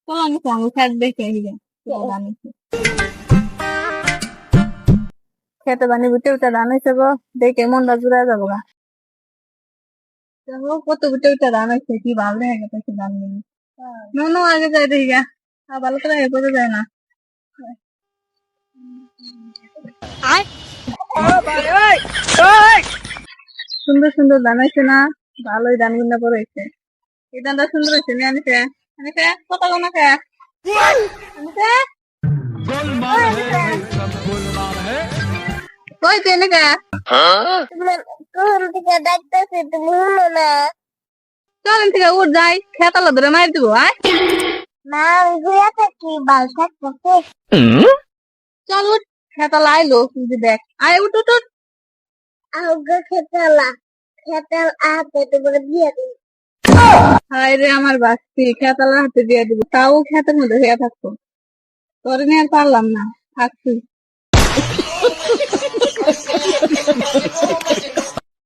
চলো আমি সঙ্গে খেত দেখে খেতে বানি বুটে উঠে ধান হয়েছে গো, দেখে মনটা জুড়ে যাবো গা। কত বুটে উঠে ধান হয়েছে, কি ভালো হয়ে গেছে ধান নিয়ে। নো আগে যাই দেখি গা, ভালো করে বোঝা যায় না। সুন্দর সুন্দর ধান হয়েছে না, ভালোই ধান গুন্ডা পরে হয়েছে। এই ধানটা সুন্দর হয়েছে নিয়ে আনিছে। আনিছে কত কোনা খে আনিছে কই তুই এনে খে দেখতেছি তুমি শুনো না। চল এখান থেকে উঠ যাই, খেতালা ধরে মারি দিব। আয় না ঘুরে থাকি বাল থাকতেছে। চল উঠ, খেতালা আইলো তুই দেখ। আয় উঠ উঠ উঠ। আগে খেতালা খেতাল হাতে তোমার দিয়ে দিই। হায় রে আমার বাস্তি, খেতালা হাতে দিয়ে দিব, তাও খেতের মধ্যে হয়ে থাকতো। তোরে নিয়ে আর পারলাম না, থাকছি।